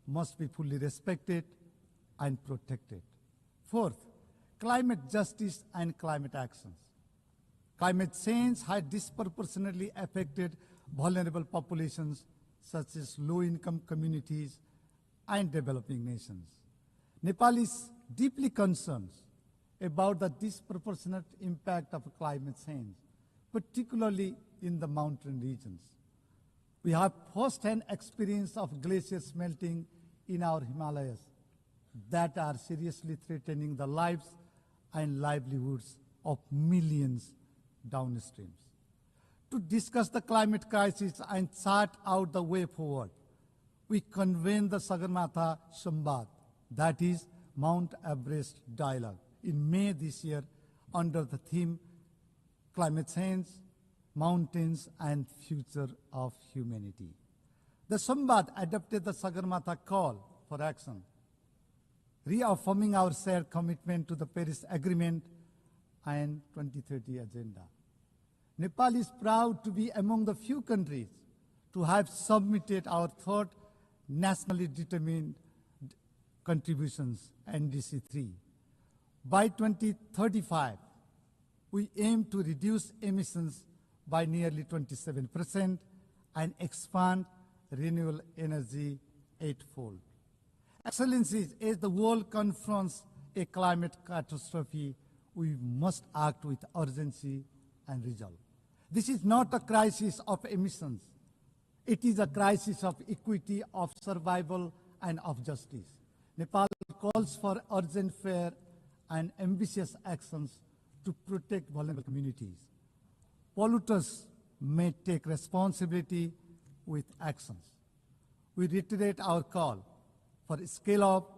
must be fully respected and protected. Fourth, climate justice and climate actions. Climate change has disproportionately affected vulnerable populations such as low-income communities and developing nations. Nepal is deeply concerned about the disproportionate impact of climate change, particularly in the mountain regions. We have first-hand experience of glaciers melting in our Himalayas that are seriously threatening the lives and livelihoods of millions downstream. To discuss the climate crisis and chart out the way forward, we convened the Sagarmatha Samvad, that is Mount Everest Dialogue, in May this year under the theme Climate Change, Mountains and Future of Humanity. The Samvad adopted the Sagarmatha call for action, reaffirming our shared commitment to the Paris Agreement and 2030 Agenda. Nepal is proud to be among the few countries to have submitted our third nationally determined contributions, NDC 3. By 2035, we aim to reduce emissions by nearly 27% and expand renewable energy eightfold. Excellencies, as the world confronts a climate catastrophe, we must act with urgency and resolve. This is not a crisis of emissions. It is a crisis of equity, of survival, and of justice. Nepal calls for urgent, fair, and ambitious actions to protect vulnerable communities. Polluters may take responsibility with actions. We reiterate our call for scale-up,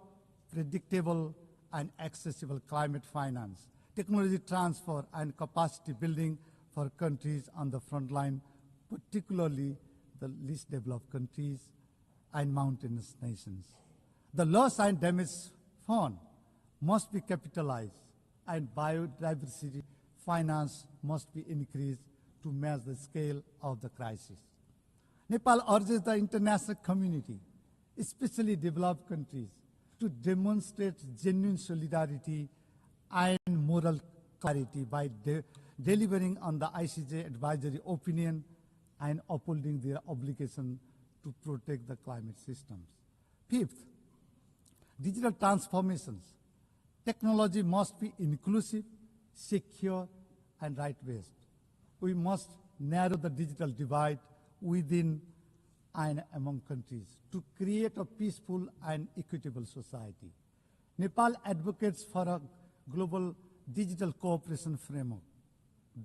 predictable, and accessible climate finance, technology transfer, and capacity building for countries on the front line, particularly the least developed countries and mountainous nations. The loss and damage fund must be capitalized, and biodiversity finance must be increased to match the scale of the crisis. Nepal urges the international community, especially developed countries, to demonstrate genuine solidarity and moral clarity by delivering on the ICJ advisory opinion and upholding their obligation to protect the climate systems. Fifth, digital transformations. Technology must be inclusive, secure, and right-based. We must narrow the digital divide within and among countries to create a peaceful and equitable society. Nepal advocates for a global digital cooperation framework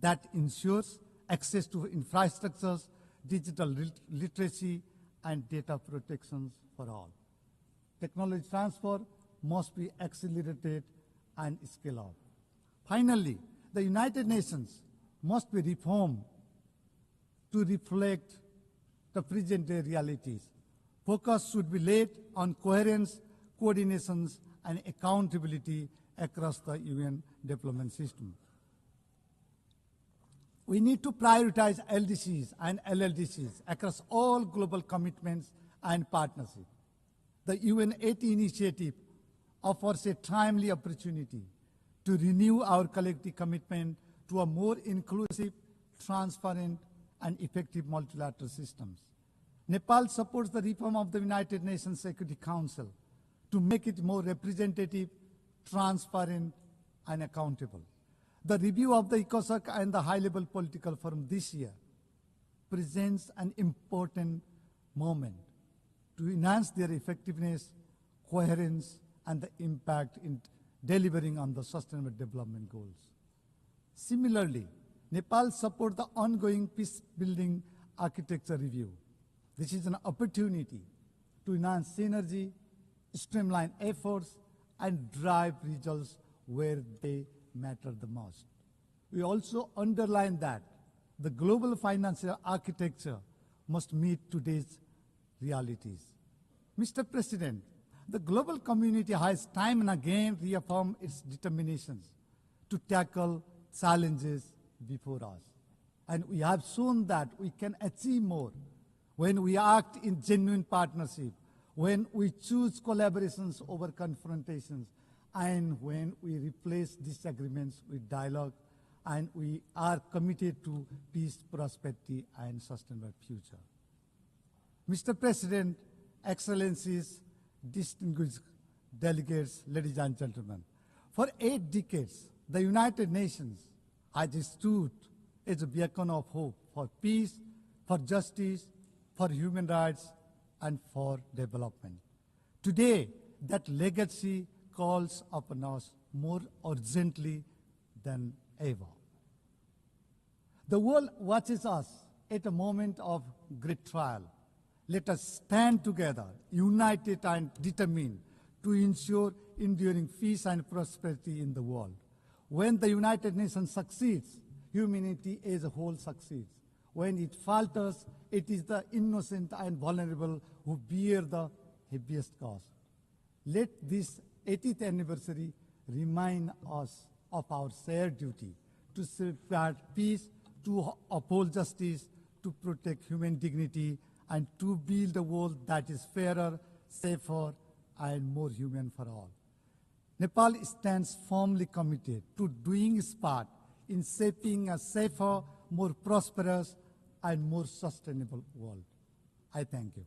that ensures access to infrastructures, digital literacy, and data protections for all. Technology transfer must be accelerated and scaled up. Finally, the United Nations must be reformed to reflect the present-day realities. Focus should be laid on coherence, coordinations, and accountability across the UN development system. We need to prioritize LDCs and LLDCs across all global commitments and partnerships. The UN 80 initiative offers a timely opportunity to renew our collective commitment to a more inclusive, transparent, and effective multilateral systems. Nepal supports the reform of the United Nations Security Council to make it more representative, transparent, and accountable. The review of the ECOSOC and the high-level political forum this year presents an important moment to enhance their effectiveness, coherence, and the impact in delivering on the Sustainable Development Goals. Similarly, Nepal supports the ongoing peace-building architecture review. This is an opportunity to enhance synergy, streamline efforts, and drive results where they matter the most. We also underline that the global financial architecture must meet today's realities. Mr. President, the global community has time and again reaffirmed its determinations to tackle challenges before us. And we have shown that we can achieve more when we act in genuine partnership, when we choose collaborations over confrontations, and when we replace disagreements with dialogue, and we are committed to peace, prosperity, and sustainable future. Mr. President, Excellencies, distinguished delegates, ladies and gentlemen, for 8 decades, the United Nations has stood as a beacon of hope for peace, for justice, for human rights, and for development. Today, that legacy calls upon us more urgently than ever. The world watches us at a moment of great trial. Let us stand together, united and determined, to ensure enduring peace and prosperity in the world. When the United Nations succeeds, humanity as a whole succeeds. When it falters, it is the innocent and vulnerable who bear the heaviest cost. Let this 80th anniversary remind us of our shared duty to safeguard peace, to uphold justice, to protect human dignity, and to build a world that is fairer, safer, and more human for all. Nepal stands firmly committed to doing its part in shaping a safer, more prosperous, and more sustainable world. I thank you.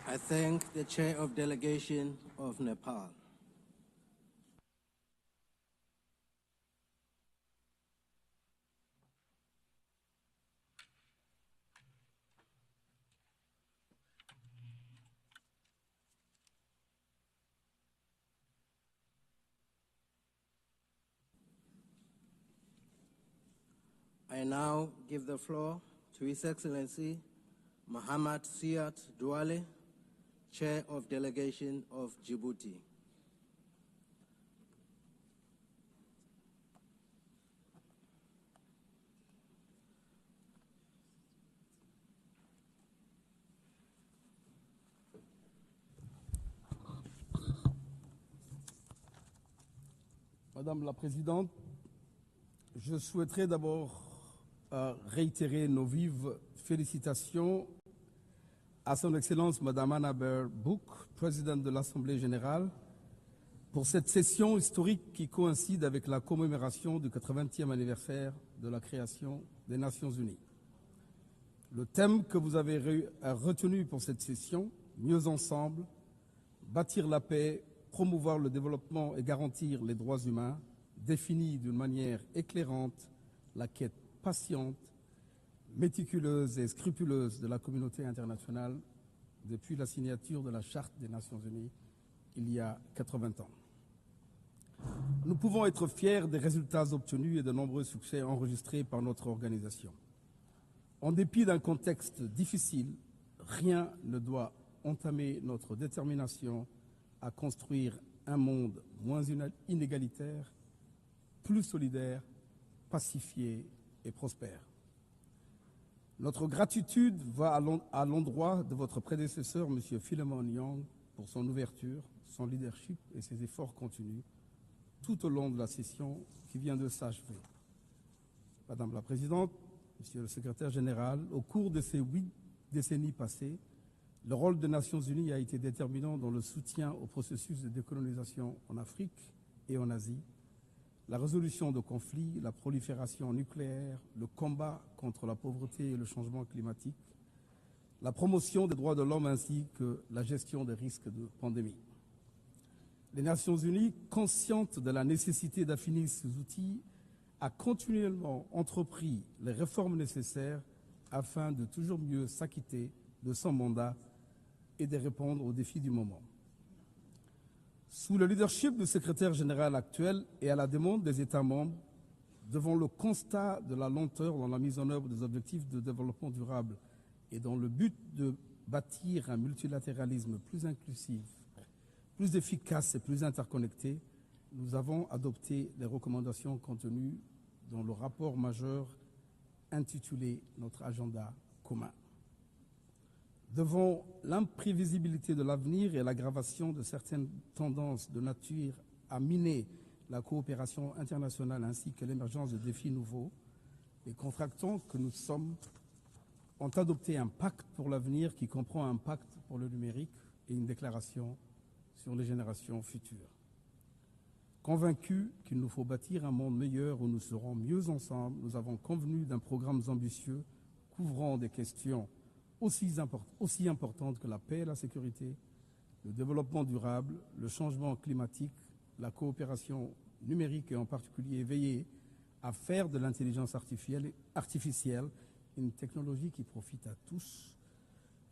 I thank the Chair of Delegation of Nepal. I now give the floor to His Excellency Muhammad Siat Douale, Chair of Delegation of Djibouti. Madame la Présidente, je souhaiterais d'abord réitérer nos vives félicitations à Son Excellence Madame Anna Book, Présidente de l'Assemblée générale, pour cette session historique qui coïncide avec la commémoration du 80e anniversaire de la création des Nations Unies. Le thème que vous avez retenu pour cette session, Mieux ensemble, bâtir la paix, promouvoir le développement et garantir les droits humains, définit d'une manière éclairante la quête patiente, méticuleuse et scrupuleuse de la communauté internationale depuis la signature de la Charte des Nations Unies il y a 80 ans. Nous pouvons être fiers des résultats obtenus et de nombreux succès enregistrés par notre organisation. En dépit d'un contexte difficile, rien ne doit entamer notre détermination à construire un monde moins inégalitaire, plus solidaire, pacifié et prospère. Notre gratitude va à l'endroit de votre prédécesseur, M. Philemon Young, pour son ouverture, son leadership et ses efforts continus tout au long de la session qui vient de s'achever. Madame la Présidente, Monsieur le Secrétaire général, au cours de ces 8 décennies passées, le rôle des Nations Unies a été déterminant dans le soutien au processus de décolonisation en Afrique et en Asie, la résolution de conflits, la prolifération nucléaire, le combat contre la pauvreté et le changement climatique, la promotion des droits de l'homme ainsi que la gestion des risques de pandémie. Les Nations Unies, conscientes de la nécessité d'affiner ces outils, a continuellement entrepris les réformes nécessaires afin de toujours mieux s'acquitter de son mandat et de répondre aux défis du moment. Sous le leadership du secrétaire général actuel et à la demande des États membres, devant le constat de la lenteur dans la mise en œuvre des objectifs de développement durable et dans le but de bâtir un multilatéralisme plus inclusif, plus efficace et plus interconnecté, nous avons adopté les recommandations contenues dans le rapport majeur intitulé « Notre agenda commun ». Devant l'imprévisibilité de l'avenir et l'aggravation de certaines tendances de nature à miner la coopération internationale ainsi que l'émergence de défis nouveaux, les contractants que nous sommes ont adopté un pacte pour l'avenir qui comprend un pacte pour le numérique et une déclaration sur les générations futures. Convaincus qu'il nous faut bâtir un monde meilleur où nous serons mieux ensemble, nous avons convenu d'un programme ambitieux couvrant des questions aussi importantes que la paix et la sécurité, le développement durable, le changement climatique, la coopération numérique et en particulier veiller à faire de l'intelligence artificielle une technologie qui profite à tous,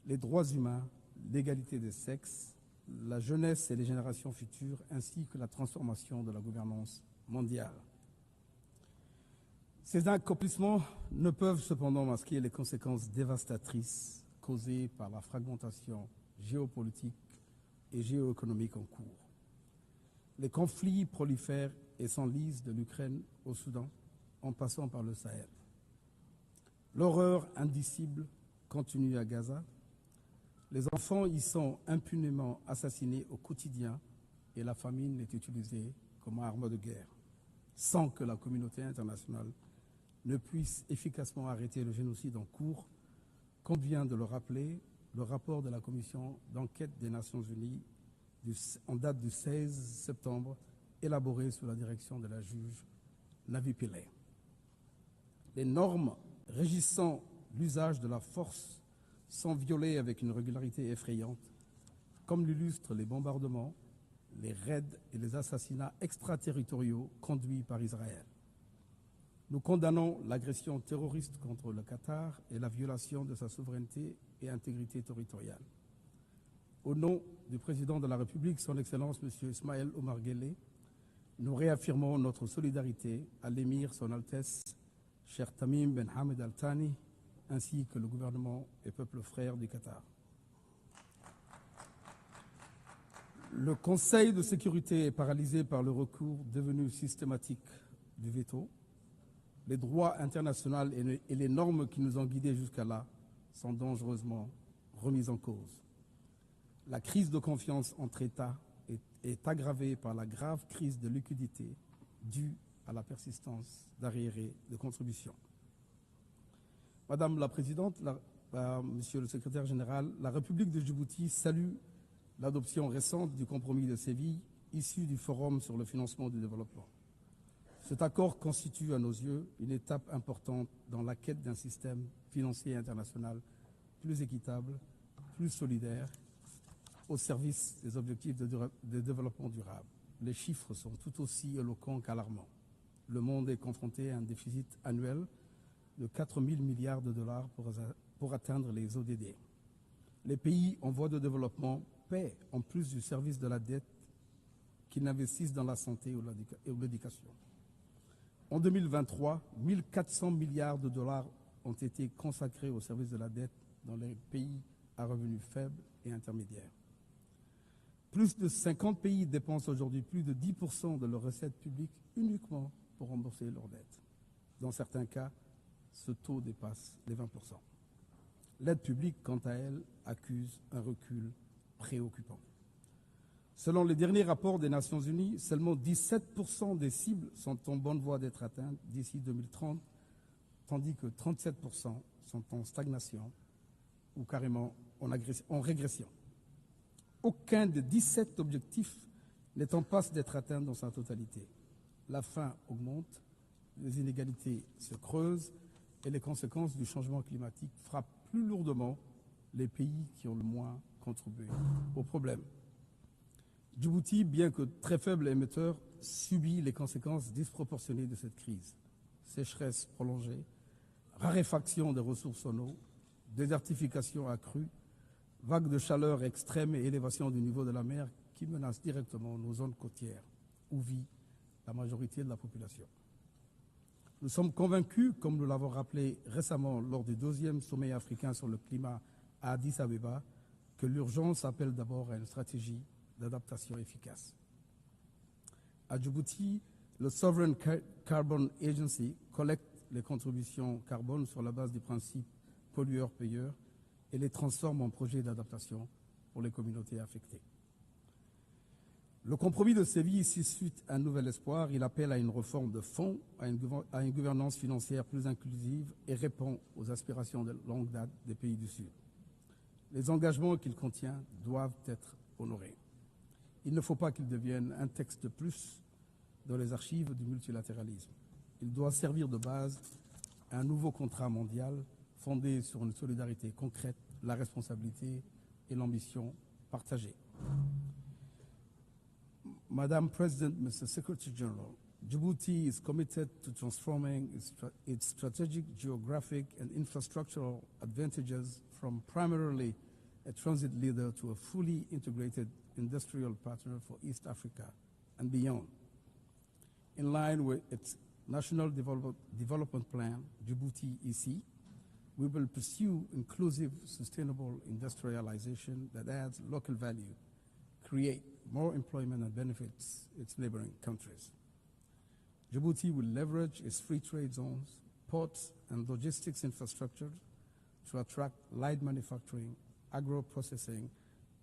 les droits humains, l'égalité des sexes, la jeunesse et les générations futures, ainsi que la transformation de la gouvernance mondiale. Ces accomplissements ne peuvent cependant masquer les conséquences dévastatrices causées par la fragmentation géopolitique et géoéconomique en cours. Les conflits prolifèrent et s'enlisent de l'Ukraine au Soudan, en passant par le Sahel. L'horreur indicible continue à Gaza. Les enfants y sont impunément assassinés au quotidien et la famine est utilisée comme arme de guerre, sans que la communauté internationale ne puisse efficacement arrêter le génocide en cours, comme vient de le rappeler le rapport de la commission d'enquête des Nations Unies en date du 16 septembre, élaboré sous la direction de la juge Navi Pillay. Les normes régissant l'usage de la force sont violées avec une régularité effrayante, comme l'illustrent les bombardements, les raids et les assassinats extraterritoriaux conduits par Israël. Nous condamnons l'agression terroriste contre le Qatar et la violation de sa souveraineté et intégrité territoriale. Au nom du président de la République, son Excellence M. Ismaël Omar Guelleh, nous réaffirmons notre solidarité à l'émir, son Altesse, cher Tamim Ben Hamed Al Thani, ainsi que le gouvernement et peuple frère du Qatar. Le Conseil de sécurité est paralysé par le recours devenu systématique du veto. Les droits internationaux et les normes qui nous ont guidés jusqu'à là sont dangereusement remis en cause. La crise de confiance entre États est aggravée par la grave crise de liquidité due à la persistance d'arriérés de contributions. Madame la Présidente, Monsieur le Secrétaire général, la République de Djibouti salue l'adoption récente du compromis de Séville issu du Forum sur le financement du développement. Cet accord constitue à nos yeux une étape importante dans la quête d'un système financier international plus équitable, plus solidaire, au service des objectifs de développement durable. Les chiffres sont tout aussi éloquents qu'alarmants. Le monde est confronté à un déficit annuel de 4 000 milliards de dollars pour atteindre les ODD. Les pays en voie de développement paient, en plus du service de la dette, qu'ils n'investissent dans la santé ou l'éducation. En 2023, 1 400 milliards de dollars ont été consacrés au service de la dette dans les pays à revenus faibles et intermédiaires. Plus de 50 pays dépensent aujourd'hui plus de 10% de leurs recettes publiques uniquement pour rembourser leurs dettes. Dans certains cas, ce taux dépasse les 20%. L'aide publique, quant à elle, accuse un recul préoccupant. Selon les derniers rapports des Nations Unies, seulement 17% des cibles sont en bonne voie d'être atteintes d'ici 2030, tandis que 37% sont en stagnation ou carrément en régression. Aucun des 17 objectifs n'est en passe d'être atteint dans sa totalité. La faim augmente, les inégalités se creusent et les conséquences du changement climatique frappent plus lourdement les pays qui ont le moins contribué au problème. Djibouti, bien que très faible émetteur, subit les conséquences disproportionnées de cette crise. Sécheresse prolongée, raréfaction des ressources en eau, désertification accrue, vagues de chaleur extrême et élévation du niveau de la mer qui menacent directement nos zones côtières où vit la majorité de la population. Nous sommes convaincus, comme nous l'avons rappelé récemment lors du 2e sommet africain sur le climat à Addis Abeba, que l'urgence appelle d'abord à une stratégie d'adaptation efficace. À Djibouti, le Sovereign Carbon Agency collecte les contributions carbone sur la base du principe pollueur-payeur et les transforme en projets d'adaptation pour les communautés affectées. Le compromis de Séville suscite un nouvel espoir. Il appelle à une réforme de fond, à une gouvernance financière plus inclusive et répond aux aspirations de longue date des pays du Sud. Les engagements qu'il contient doivent être honorés. Il ne faut pas qu'il devienne un texte de plus dans les archives du multilatéralisme. Il doit servir de base à un nouveau contrat mondial fondé sur une solidarité concrète, la responsabilité et l'ambition partagée. Madam President, Mr. Secretary General, Djibouti is committed to transforming its strategic, geographic, and infrastructural advantages from primarily a transit leader to a fully integrated industrial partner for East Africa and beyond. In line with its National Development Plan, Djibouti EC, we will pursue inclusive, sustainable industrialization that adds local value, create more employment and benefits its neighboring countries. Djibouti will leverage its free trade zones, ports, and logistics infrastructure to attract light manufacturing, agro-processing,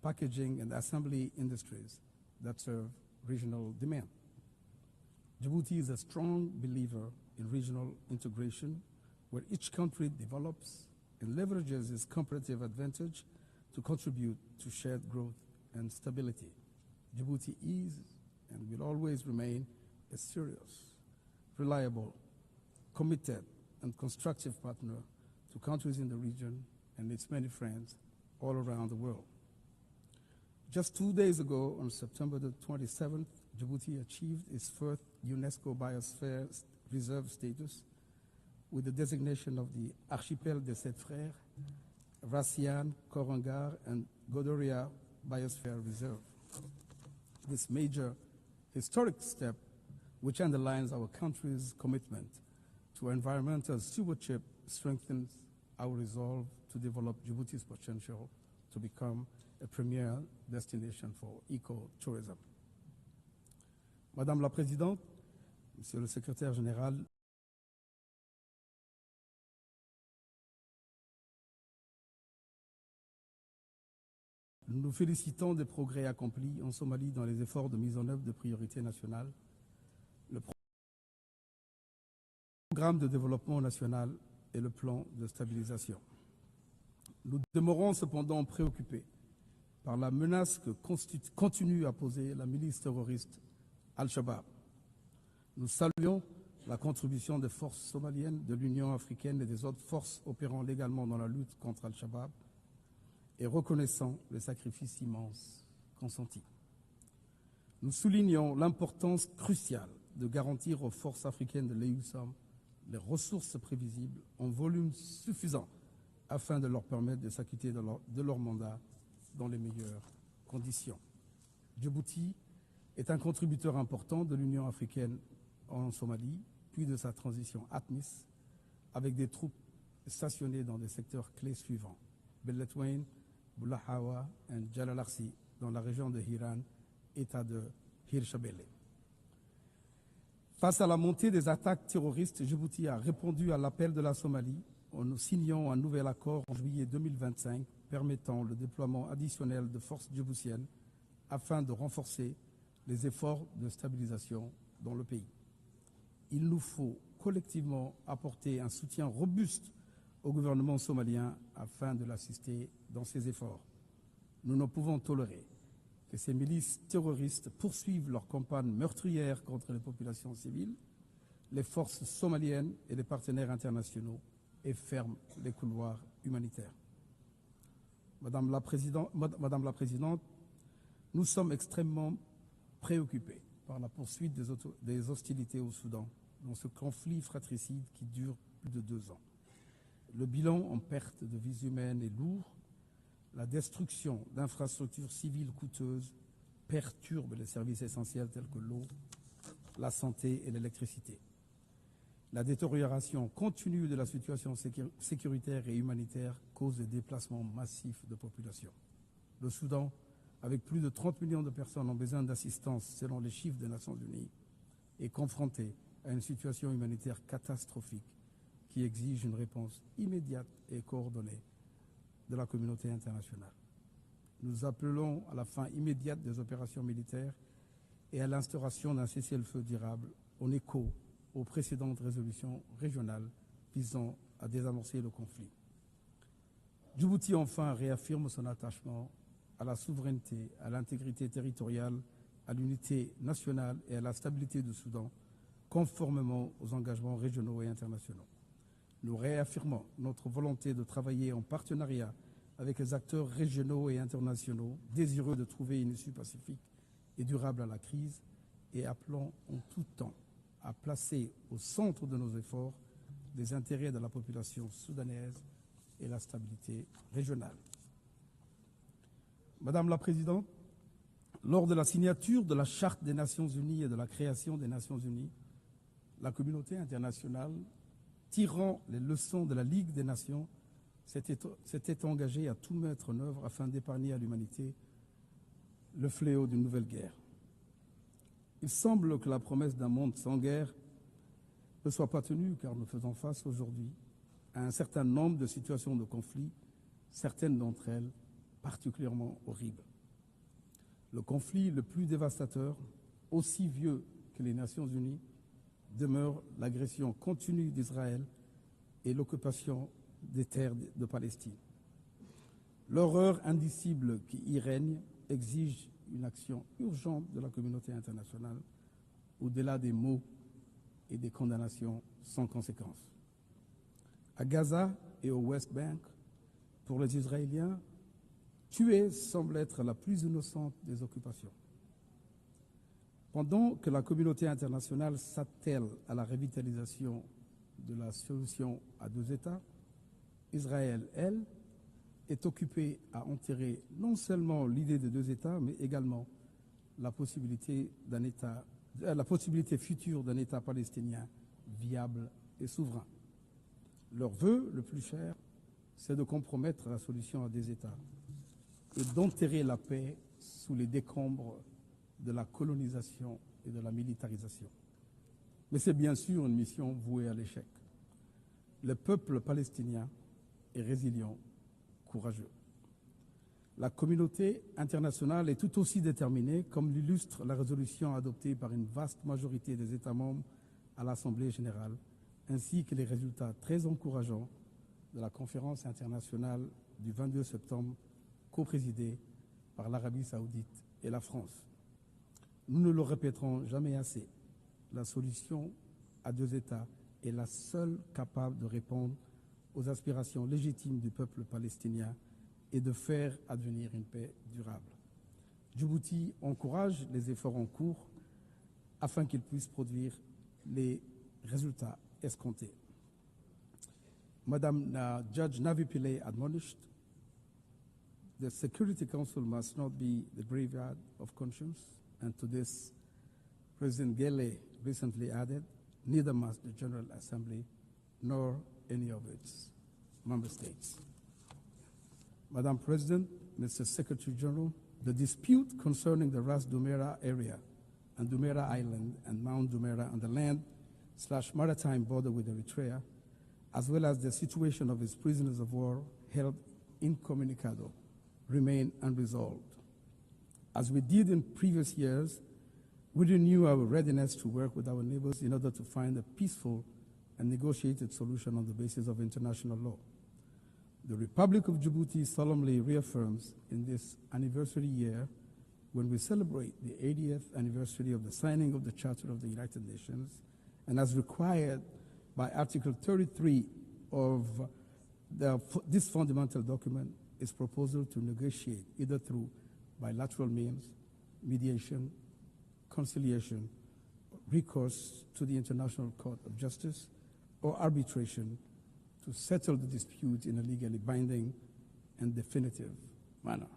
packaging, and assembly industries that serve regional demand. Djibouti is a strong believer in regional integration, where each country develops and leverages its comparative advantage to contribute to shared growth and stability. Djibouti is and will always remain a serious, reliable, committed, and constructive partner to countries in the region and its many friends all around the world. Just 2 days ago, on September the 27th, Djibouti achieved its first UNESCO Biosphere Reserve status with the designation of the Archipel des Sept Frères, Rassian, Korangar, and Godoria Biosphere Reserve. This major historic step, which underlines our country's commitment to environmental stewardship, strengthens our resolve to develop Djibouti's potential to become a premier destination for eco-tourism. Madame la Présidente, Monsieur le Secrétaire général, nous nous félicitons des progrès accomplis en Somalie dans les efforts de mise en œuvre de priorités nationales. Le programme de développement national et le plan de stabilisation. Nous demeurons cependant préoccupés par la menace que continue à poser la milice terroriste Al-Shabaab. Nous saluons la contribution des forces somaliennes, de l'Union africaine et des autres forces opérant légalement dans la lutte contre Al-Shabaab et reconnaissant les sacrifices immenses consentis. Nous soulignons l'importance cruciale de garantir aux forces africaines de l'EUSOM les ressources prévisibles en volume suffisant afin de leur permettre de s'acquitter de leur mandat dans les meilleures conditions. Djibouti est un contributeur important de l'Union africaine en Somalie, puis de sa transition ATMIS, avec des troupes stationnées dans des secteurs clés suivants: Beledweyne, Bulahawa et Jalalarsi, dans la région de Hiran, État de Hirshabelle. Face à la montée des attaques terroristes, Djibouti a répondu à l'appel de la Somalie en signant un nouvel accord en juillet 2025 permettant le déploiement additionnel de forces djiboutiennes afin de renforcer les efforts de stabilisation dans le pays. Il nous faut collectivement apporter un soutien robuste au gouvernement somalien afin de l'assister dans ses efforts. Nous ne pouvons tolérer que ces milices terroristes poursuivent leur campagne meurtrière contre les populations civiles, les forces somaliennes et les partenaires internationaux et ferment les couloirs humanitaires. Madame la Présidente, nous sommes extrêmement préoccupés par la poursuite des hostilités au Soudan dans ce conflit fratricide qui dure plus de 2 ans. Le bilan en perte de vies humaines est lourd. La destruction d'infrastructures civiles coûteuses perturbe les services essentiels tels que l'eau, la santé et l'électricité. La détérioration continue de la situation sécuritaire et humanitaire cause des déplacements massifs de population. Le Soudan, avec plus de 30 millions de personnes en besoin d'assistance selon les chiffres des Nations Unies, est confronté à une situation humanitaire catastrophique qui exige une réponse immédiate et coordonnée de la communauté internationale. Nous appelons à la fin immédiate des opérations militaires et à l'instauration d'un cessez-le-feu durable en écho aux précédentes résolutions régionales visant à désamorcer le conflit. Djibouti, enfin, réaffirme son attachement à la souveraineté, à l'intégrité territoriale, à l'unité nationale et à la stabilité du Soudan, conformément aux engagements régionaux et internationaux. Nous réaffirmons notre volonté de travailler en partenariat avec les acteurs régionaux et internationaux désireux de trouver une issue pacifique et durable à la crise et appelons en tout temps à placer au centre de nos efforts les intérêts de la population soudanaise et la stabilité régionale. Madame la Présidente, lors de la signature de la Charte des Nations Unies et de la création des Nations Unies, la communauté internationale, tirant les leçons de la Ligue des Nations, s'était engagée à tout mettre en œuvre afin d'épargner à l'humanité le fléau d'une nouvelle guerre. Il semble que la promesse d'un monde sans guerre ne soit pas tenue car nous faisons face aujourd'hui à un certain nombre de situations de conflit, certaines d'entre elles particulièrement horribles. Le conflit le plus dévastateur, aussi vieux que les Nations Unies, demeure l'agression continue d'Israël et l'occupation des terres de Palestine. L'horreur indicible qui y règne exige une action urgente de la communauté internationale, au-delà des mots et des condamnations sans conséquence. À Gaza et au West Bank, pour les Israéliens, tuer semble être la plus innocente des occupations. Pendant que la communauté internationale s'attelle à la revitalisation de la solution à deux États, Israël, elle, est occupée à enterrer non seulement l'idée de deux États, mais également la possibilité future d'un État palestinien viable et souverain. Leur vœu le plus cher, c'est de compromettre la solution à deux États et d'enterrer la paix sous les décombres de la colonisation et de la militarisation. Mais c'est bien sûr une mission vouée à l'échec. Le peuple palestinien est résilient, courageux. La communauté internationale est tout aussi déterminée, comme l'illustre la résolution adoptée par une vaste majorité des États membres à l'Assemblée générale, ainsi que les résultats très encourageants de la conférence internationale du 22 septembre, coprésidée par l'Arabie saoudite et la France. Nous ne le répéterons jamais assez, la solution à deux États est la seule capable de répondre aux aspirations légitimes du peuple palestinien et de faire advenir une paix durable. Djibouti encourage les efforts en cours afin qu'ils puissent produire les résultats escomptés. Madame Judge Navi Pillay admonished, the Security Council must not be the graveyard of conscience, and to this, President Gele recently added, neither must the General Assembly nor any of its member states. Madam President, Mr. Secretary General, the dispute concerning the Ras Dumera area and Dumera Island and Mount Dumera on the land/maritime border with Eritrea, as well as the situation of its prisoners of war held incommunicado, remain unresolved. As we did in previous years, we renew our readiness to work with our neighbors in order to find a peaceful and negotiated solution on the basis of international law. The Republic of Djibouti solemnly reaffirms in this anniversary year, when we celebrate the 80th anniversary of the signing of the Charter of the United Nations, and as required by Article 33 of this fundamental document, its proposal to negotiate either through bilateral means, mediation, conciliation, recourse to the International Court of Justice, or arbitration to settle the dispute in a legally binding and definitive manner.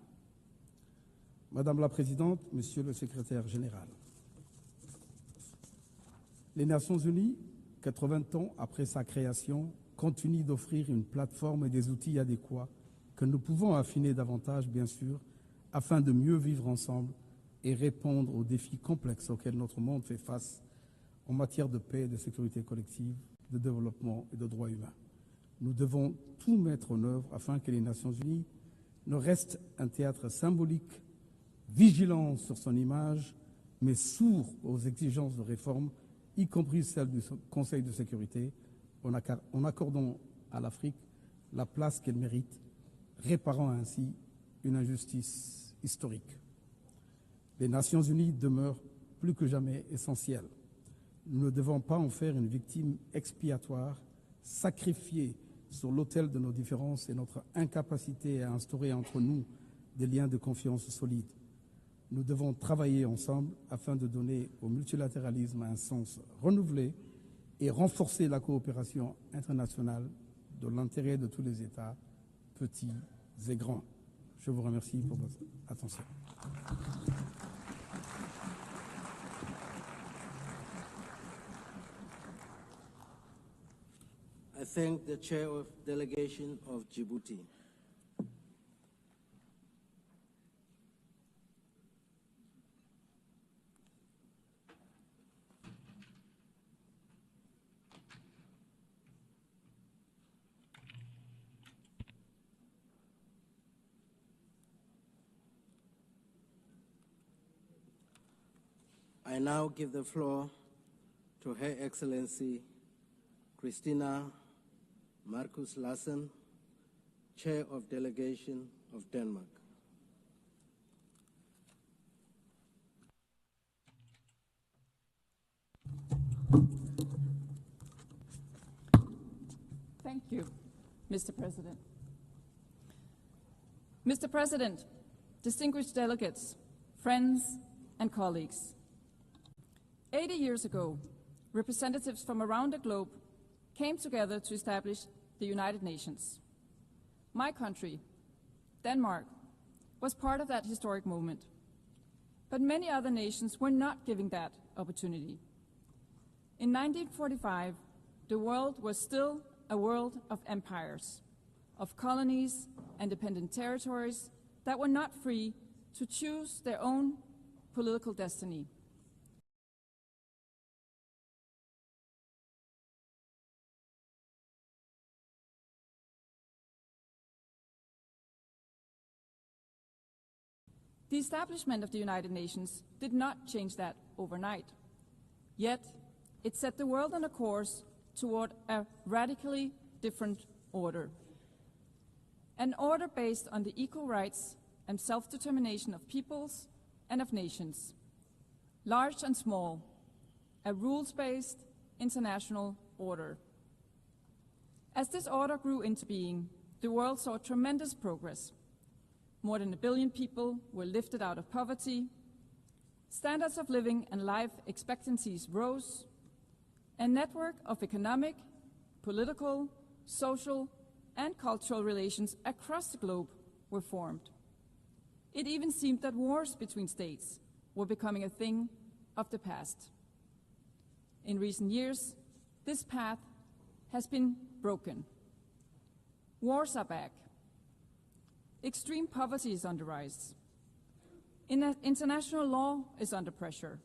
Madame la Présidente, Monsieur le Secrétaire général, les Nations Unies, 80 ans après sa création, continuent d'offrir une plateforme et des outils adéquats que nous pouvons affiner davantage, bien sûr, afin de mieux vivre ensemble et répondre aux défis complexes auxquels notre monde fait face en matière de paix, de sécurité collective, de développement et de droits humains. Nous devons tout mettre en œuvre afin que les Nations Unies ne restent un théâtre symbolique, vigilant sur son image, mais sourd aux exigences de réforme, y compris celles du Conseil de sécurité, en accordant à l'Afrique la place qu'elle mérite, réparant ainsi une injustice historique. Les Nations Unies demeurent plus que jamais essentielles. Nous ne devons pas en faire une victime expiatoire, sacrifiée sur l'autel de nos différences et notre incapacité à instaurer entre nous des liens de confiance solides. Nous devons travailler ensemble afin de donner au multilatéralisme un sens renouvelé et renforcer la coopération internationale dans l'intérêt de tous les États, petits et grands. Je vous remercie pour votre attention. I thank the Chair of Delegation of Djibouti. I now give the floor to Her Excellency Christina Marcus Lassen, Chair of Delegation of Denmark. Thank you, Mr. President. Mr. President, distinguished delegates, friends, and colleagues. 80 years ago, representatives from around the globe came together to establish the United Nations. My country, Denmark, was part of that historic moment. But many other nations were not given that opportunity. In 1945, the world was still a world of empires, of colonies and dependent territories that were not free to choose their own political destiny. The establishment of the United Nations did not change that overnight. Yet, it set the world on a course toward a radically different order. An order based on the equal rights and self-determination of peoples and of nations, large and small, a rules-based international order. As this order grew into being, the world saw tremendous progress. More than 1 billion people were lifted out of poverty. Standards of living and life expectancies rose. A network of economic, political, social, and cultural relations across the globe were formed. It even seemed that wars between states were becoming a thing of the past. In recent years, this path has been broken. Wars are back. Extreme poverty is on the rise. International law is under pressure.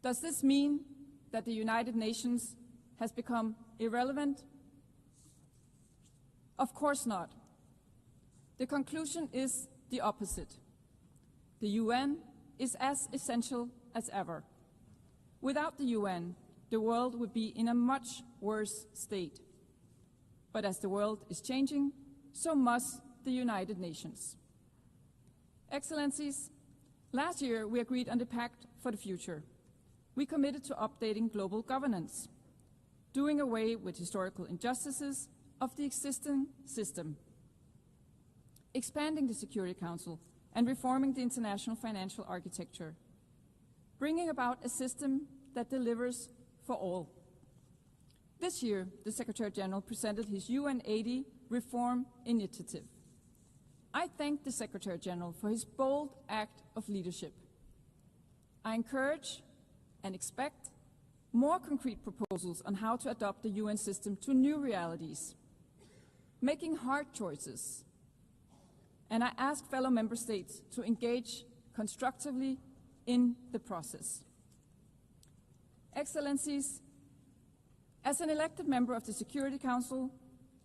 Does this mean that the United Nations has become irrelevant? Of course not. The conclusion is the opposite. The UN is as essential as ever. Without the UN, the world would be in a much worse state. But as the world is changing, so must the United Nations. Excellencies, last year we agreed on the Pact for the Future. We committed to updating global governance, doing away with historical injustices of the existing system, expanding the Security Council and reforming the international financial architecture, bringing about a system that delivers for all. This year, the Secretary General presented his UN80 reform initiative. I thank the Secretary General for his bold act of leadership. I encourage and expect more concrete proposals on how to adapt the UN system to new realities, making hard choices. And I ask fellow member states to engage constructively in the process. Excellencies, as an elected member of the Security Council,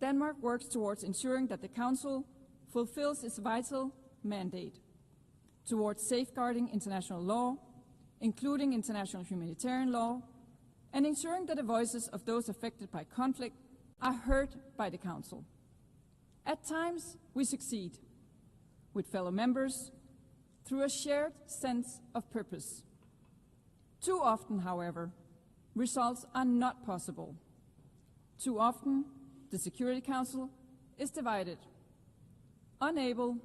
Denmark works towards ensuring that the Council fulfills its vital mandate. towards safeguarding international law, including international humanitarian law, and ensuring that the voices of those affected by conflict are heard by the Council. At times, we succeed with fellow members through a shared sense of purpose. Too often, however, results are not possible. Too often, the Security Council is divided, unable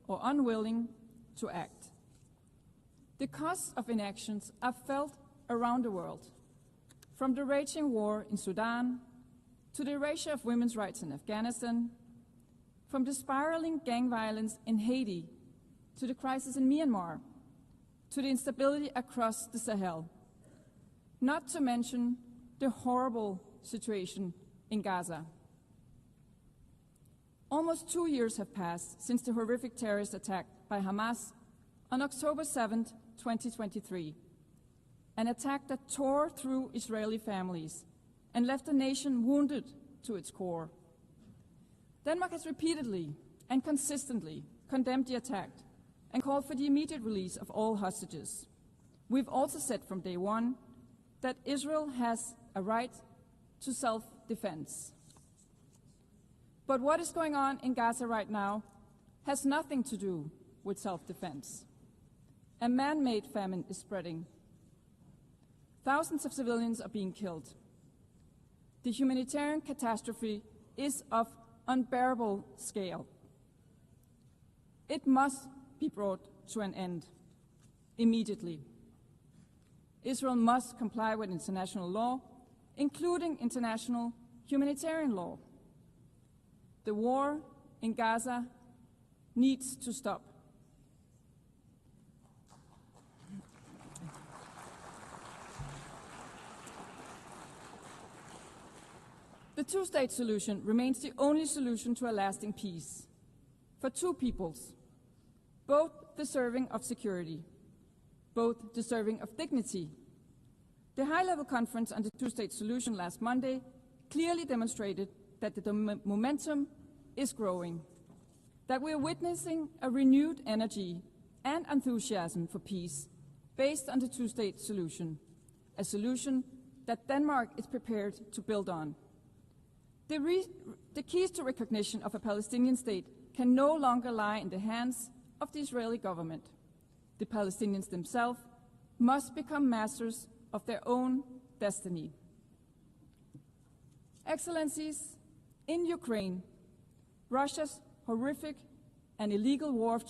or unwilling to act. The costs of inactions are felt around the world, from the raging war in Sudan to the erasure of women's rights in Afghanistan, from the spiraling gang violence in Haiti to the crisis in Myanmar, to the instability across the Sahel, not to mention the horrible situation in Gaza. Almost 2 years have passed since the horrific terrorist attack by Hamas on October 7, 2023, an attack that tore through Israeli families and left the nation wounded to its core. Denmark has repeatedly and consistently condemned the attack and called for the immediate release of all hostages. We've also said from day one that Israel has a right to self-defense. But what is going on in Gaza right now has nothing to do with self-defense. A man-made famine is spreading. Thousands of civilians are being killed. The humanitarian catastrophe is of unbearable scale. It must be brought to an end immediately. Israel must comply with international law, including international humanitarian law. The war in Gaza needs to stop. The two-state solution remains the only solution to a lasting peace for two peoples, both deserving of security, both deserving of dignity. The high-level conference on the two-state solution last Monday clearly demonstrated that the momentum is growing, that we are witnessing a renewed energy and enthusiasm for peace based on the two-state solution, a solution that Denmark is prepared to build on. The keys to recognition of a Palestinian state can no longer lie in the hands of the Israeli government. The Palestinians themselves must become masters of their own destiny. Excellencies, in Ukraine, Russia's horrific and illegal war of